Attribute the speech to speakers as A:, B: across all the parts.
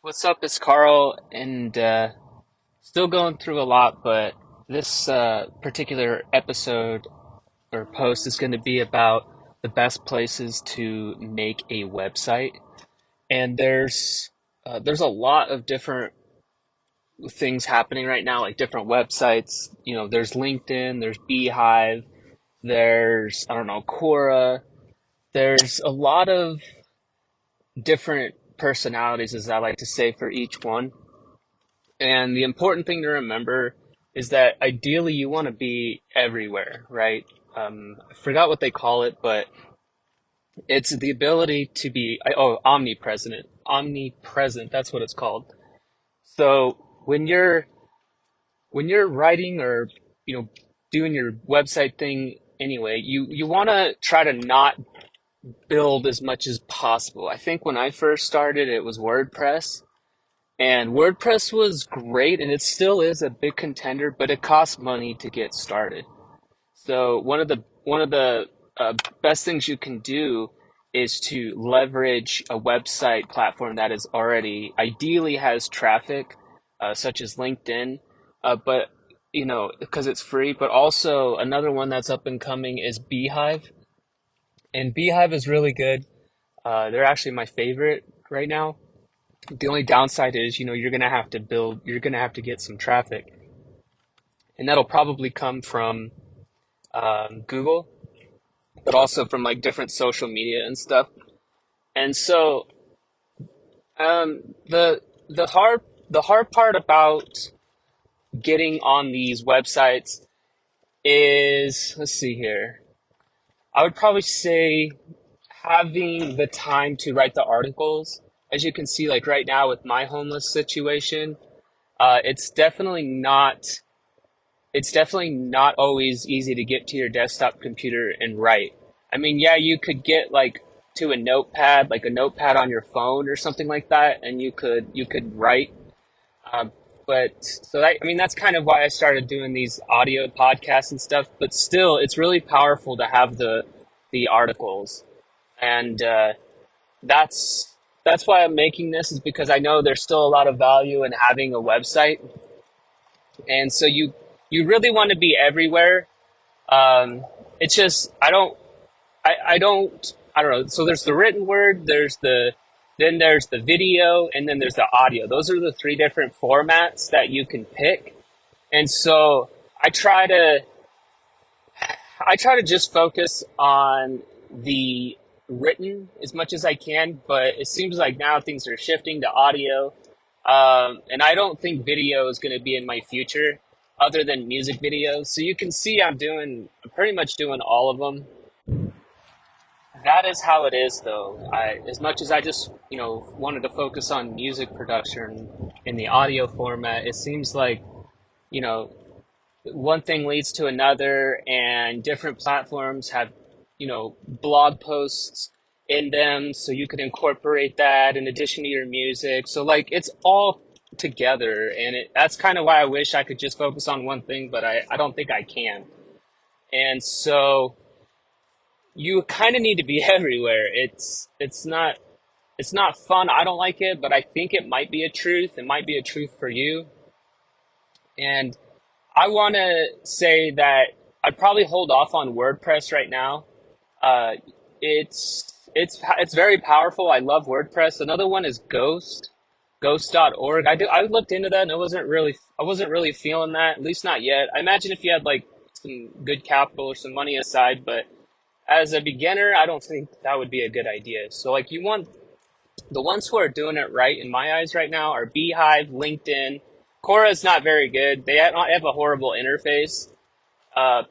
A: What's up? It's Carl, and still going through a lot, but this particular episode or post is going to be about the best places to make a website. And there's a lot of different things happening right now, like different websites. There's LinkedIn, there's Beehive, there's I don't know, Quora. There's a lot of different personalities, as I like to say, for each one. And the important thing to remember is that ideally you want to be everywhere, right? I forgot what they call it, but it's the ability to be, omnipresent. Omnipresent, that's what it's called. So when you're writing or, you know, doing your website thing anyway, you want to try to not build as much as possible. I think when I first started, it was WordPress. And WordPress was great, and it still is a big contender, but it costs money to get started. So one of the best things you can do is to leverage a website platform that is already ideally has traffic, such as LinkedIn, but because it's free. But also another one that's up and coming is Beehive, and Beehive is really good. They're actually my favorite right now. The only downside is, you're gonna have to get some traffic, and that'll probably come from Google, but also from like different social media and stuff. And so, the hard part about getting on these websites is, let's see here. I would probably say having the time to write the articles. As you can see, like right now with my homeless situation, it's definitely not always easy to get to your desktop computer and write. I mean, yeah, you could get like to a notepad, like a notepad on your phone or something like that, and you could write. Uh, that's kind of why I started doing these audio podcasts and stuff. But still, it's really powerful to have the articles, and that's why I'm making this, is because I know there's still a lot of value in having a website. And so you really want to be everywhere. It's just I don't know. So there's the written word, there's the video, and then there's the audio. Those are the three different formats that you can pick. And so I try to just focus on the written as much as I can, but it seems like now things are shifting to audio. And I don't think video is going to be in my future other than music videos. So you can see I'm pretty much doing all of them. That is how it is, though. As much as I just, wanted to focus on music production in the audio format, it seems like, you know, one thing leads to another, and different platforms have, blog posts in them, so you could incorporate that in addition to your music. So, like, it's all together, and that's kind of why I wish I could just focus on one thing, but I don't think I can. And so you kind of need to be everywhere. It's not fun. I don't like it, but I think it might be a truth. It might be a truth for you. And I want to say that I'd probably hold off on WordPress right now. Uh, it's very powerful. I love WordPress. Another one is Ghost.org. I looked into that, and I wasn't really feeling that, at least not yet. I imagine if you had like some good capital or some money aside, but as a beginner, I don't think that would be a good idea. So like you want the ones who are doing it right in my eyes right now are Beehive, LinkedIn. Quora is not very good. They have a horrible interface.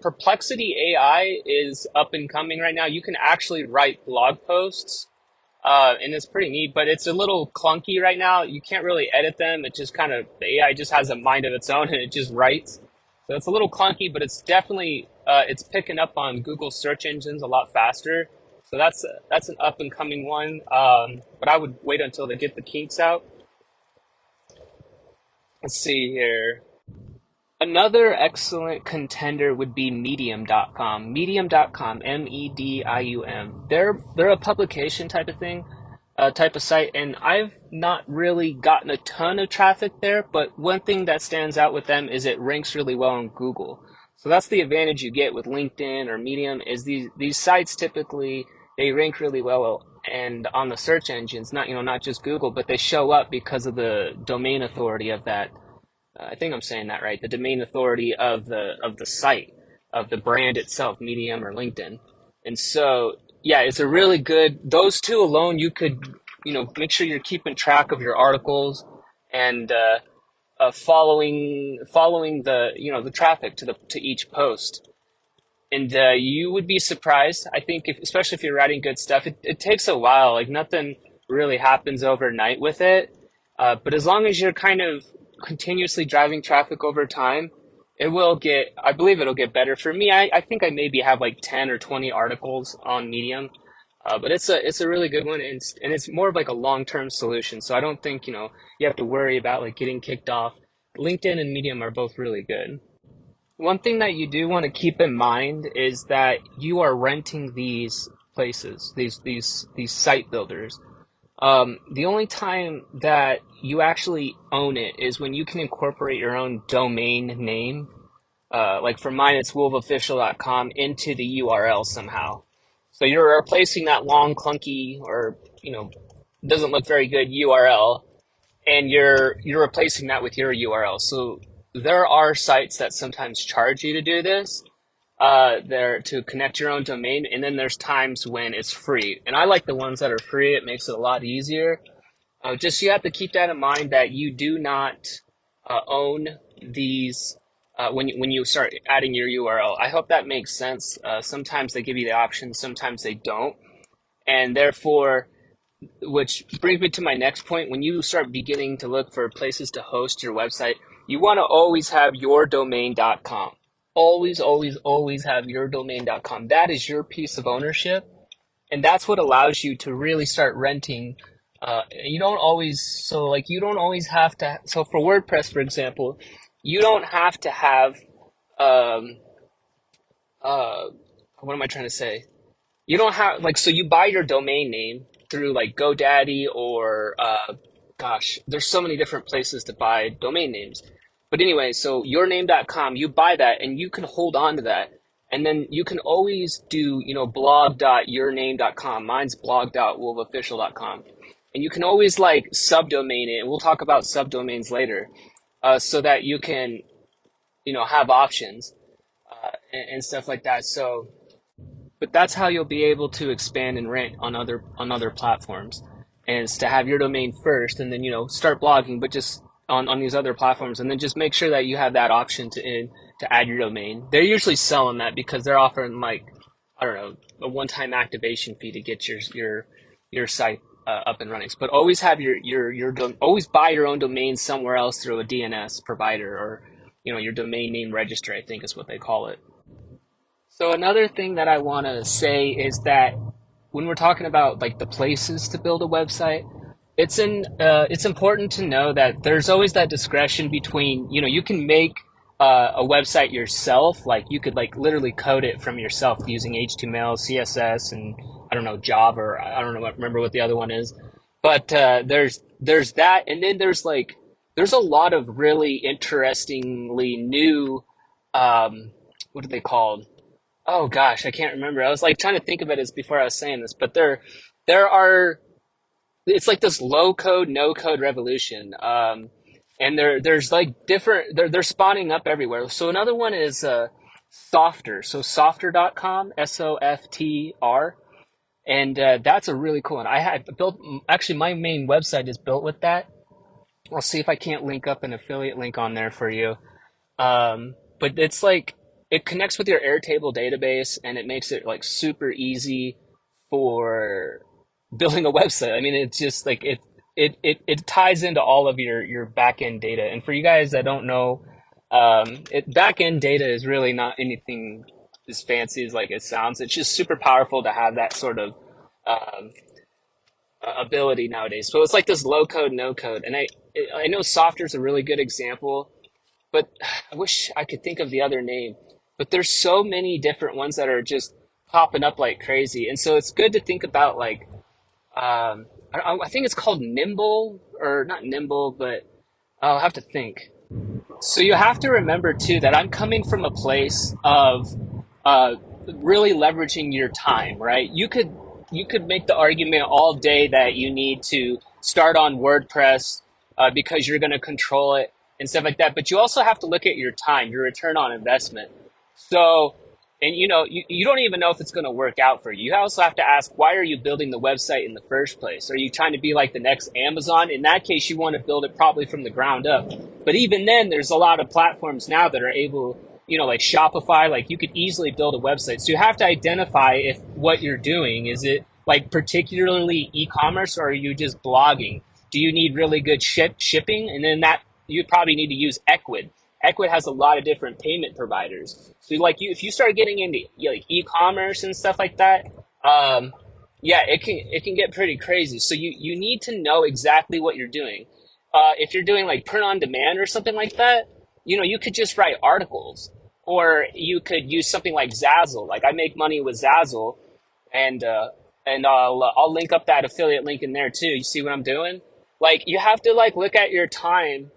A: Perplexity AI is up and coming right now. You can actually write blog posts, and it's pretty neat, but it's a little clunky right now. You can't really edit them. It just the AI just has a mind of its own, and it just writes. So it's a little clunky, but it's definitely it's picking up on Google search engines a lot faster. So that's an up and coming one. But I would wait until they get the kinks out. Let's see here. Another excellent contender would be Medium.com. Medium.com, Medium. They're a publication type of thing, type of site, and I've not really gotten a ton of traffic there. But one thing that stands out with them is it ranks really well on Google. So that's the advantage you get with LinkedIn or Medium is these sites typically they rank really well and on the search engines, not not just Google, but they show up because of the domain authority of that. I think I'm saying that right. The domain authority of the site of the brand itself, Medium or LinkedIn. And so, yeah, it's a really good. Those two alone, you could make sure you're keeping track of your articles and following the the traffic to each post. And you would be surprised. I think, especially if you're writing good stuff, it takes a while. Like nothing really happens overnight with it. But as long as you're kind of continuously driving traffic over time, it will get. I believe it'll get better. For me, I think I maybe have like 10 or 20 articles on Medium, but it's a really good one, and it's more of like a long term solution. So I don't think you have to worry about like getting kicked off. LinkedIn and Medium are both really good. One thing that you do want to keep in mind is that you are renting these places, these site builders. The only time that you actually own it is when you can incorporate your own domain name. Like for mine, it's wolfofficial.com into the URL somehow. So you're replacing that long, clunky, or doesn't look very good URL, and you're replacing that with your URL. So there are sites that sometimes charge you to do this, there to connect your own domain, and then there's times when it's free. And I like the ones that are free. It makes it a lot easier. Just you have to keep that in mind that you do not own these when you start adding your URL. I hope that makes sense. Sometimes they give you the option, sometimes they don't, and therefore, which brings me to my next point. When you start beginning to look for places to host your website, you want to always have yourdomain.com. Always, always, always have yourdomain.com. That is your piece of ownership, and that's what allows you to really start renting. You don't always, so like you don't always have to. So for WordPress, for example, you don't have to have. Um, uh, what am I trying to say? You don't have like so you buy your domain name through like GoDaddy or gosh, there's so many different places to buy domain names. But anyway, so yourname.com, you buy that and you can hold on to that. And then you can always do, blog.yourname.com. Mine's blog.wolfofficial.com. And you can always like subdomain it, and we'll talk about subdomains later, so that you can, have options and stuff like that. So but that's how you'll be able to expand and rent on other platforms, and is to have your domain first, and then start blogging, but just on these other platforms, and then just make sure that you have that option to add your domain. They're usually selling that because they're offering like I don't know a one-time activation fee to get your site up and running. But always have always buy your own domain somewhere else through a DNS provider or your domain name registry, I think is what they call it. So another thing that I want to say is that when we're talking about like the places to build a website, it's important to know that there's always that discretion between you can make a website yourself, like you could like literally code it from yourself using HTML, CSS, and I don't know Java, or I don't know remember what the other one is, but there's that, and then there's a lot of really interestingly new what are they called? Oh gosh, I can't remember. I was like trying to think of it as before I was saying this, but there are it's like this low code, no code revolution. And there's like different they're spawning up everywhere. So another one is Softer. So softer.com, SOFTR. And that's a really cool one. I had built actually my main website is built with that. I'll see if I can't link up an affiliate link on there for you. But it's like it connects with your Airtable database, and it makes it like super easy for building a website. I mean, it's just like it ties into all of your back end data. And for you guys that don't know, back end data is really not anything as fancy as like it sounds. It's just super powerful to have that sort of um, ability nowadays. So it's like this low code, no code. And I know Softer is a really good example, but I wish I could think of the other name. But there's so many different ones that are just popping up like crazy, and so it's good to think about like I think it's called Nimble, or not Nimble, but I'll have to think. So you have to remember too that I'm coming from a place of uh, really leveraging your time, right? You could make the argument all day that you need to start on WordPress because you're going to control it and stuff like that. But you also have to look at your time, your return on investment. So, and you don't even know if it's going to work out for you. You also have to ask, why are you building the website in the first place? Are you trying to be like the next Amazon? In that case, you want to build it probably from the ground up. But even then, there's a lot of platforms now that are able, like Shopify, like you could easily build a website. So you have to identify if what you're doing, is it like particularly e-commerce, or are you just blogging? Do you need really good shipping? And then that you probably need to use Ecwid. Ecwid has a lot of different payment providers. So like if you start getting into like e-commerce and stuff like that, yeah, it can get pretty crazy. So you need to know exactly what you're doing. If you're doing like print on demand or something like that, you could just write articles, or you could use something like Zazzle. Like I make money with Zazzle, and I'll link up that affiliate link in there too. You see what I'm doing? Like you have to like look at your time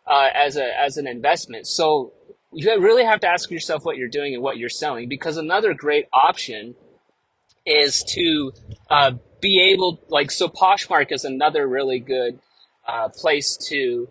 A: as an investment. So you really have to ask yourself what you're doing and what you're selling, because another great option is to be able, like, so Poshmark is another really good place to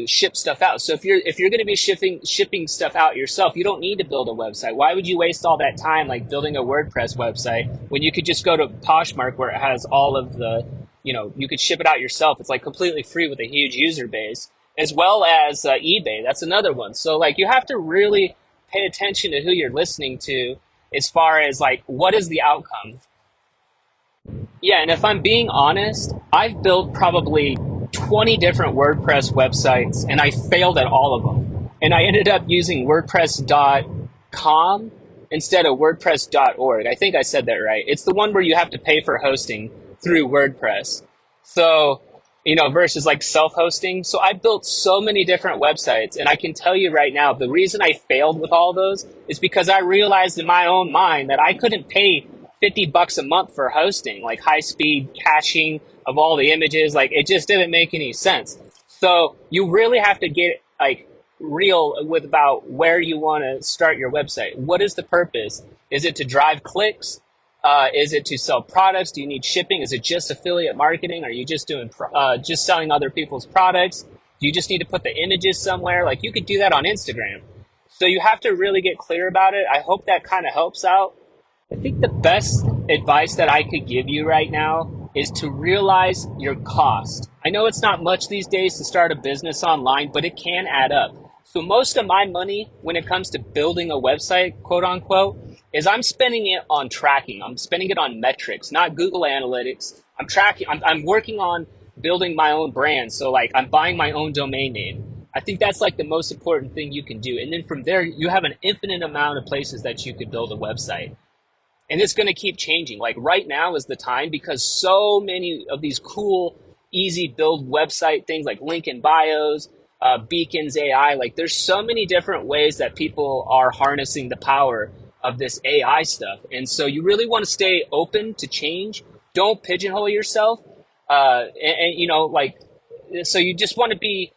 A: ship stuff out. So if you're going to be shipping stuff out yourself, you don't need to build a website. Why would you waste all that time like building a WordPress website when you could just go to Poshmark, where it has all of the, you could ship it out yourself. It's like completely free with a huge user base, as well as eBay. That's another one. So like you have to really pay attention to who you're listening to as far as like what is the outcome. Yeah, and if I'm being honest, I've built probably 20 different WordPress websites and I failed at all of them. And I ended up using WordPress.com instead of WordPress.org. I think I said that right. It's the one where you have to pay for hosting through WordPress. So, versus like self-hosting. So I built so many different websites, and I can tell you right now, the reason I failed with all those is because I realized in my own mind that I couldn't pay $50 a month for hosting, like high speed caching of all the images. Like it just didn't make any sense. So you really have to get like real with about where you want to start your website. What is the purpose? Is it to drive clicks? Is it to sell products? Do you need shipping? Is it just affiliate marketing? Are you just doing just selling other people's products? Do you just need to put the images somewhere? Like you could do that on Instagram. So you have to really get clear about it. I hope that kind of helps out. I think the best advice that I could give you right now is to realize your cost. I know it's not much these days to start a business online, but it can add up. So most of my money when it comes to building a website, quote unquote, is I'm spending it on tracking. I'm spending it on metrics, not Google Analytics. I'm tracking. I'm working on building my own brand. So like I'm buying my own domain name. I think that's like the most important thing you can do. And then from there, you have an infinite amount of places that you could build a website. And it's going to keep changing. Like right now is the time, because so many of these cool, easy build website things like link in bios, Beacons AI, like there's so many different ways that people are harnessing the power of this AI stuff. And so you really want to stay open to change. Don't pigeonhole yourself. Like, so you just want to be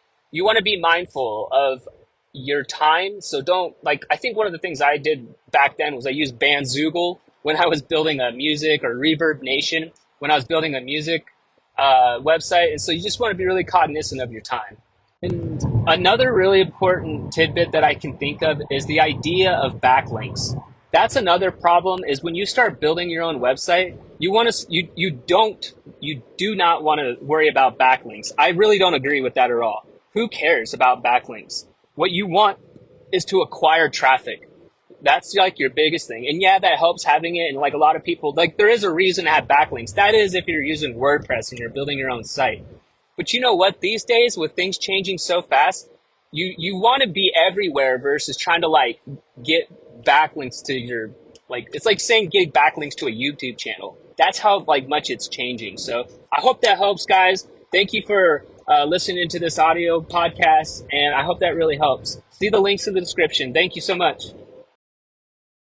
A: mindful of your time. So don't, like, I think one of the things I did back then was I used Bandzoogle when I was building a music, or Reverb Nation when I was building a music website. And so you just want to be really cognizant of your time. And another really important tidbit that I can think of is the idea of backlinks. That's another problem, is when you start building your own website, you do not want to worry about backlinks. I really don't agree with that at all. Who cares about backlinks? What you want is to acquire traffic. That's like your biggest thing. And yeah, that helps having it. And like a lot of people, like there is a reason to have backlinks. That is if you're using WordPress and you're building your own site. But you know what? These days, with things changing so fast, you want to be everywhere versus trying to like get backlinks to your, like, it's like saying get backlinks to a YouTube channel. That's how like much it's changing. So I hope that helps, guys. Thank you for listening to this audio podcast, and I hope that really helps. See the links in the description. Thank you so much.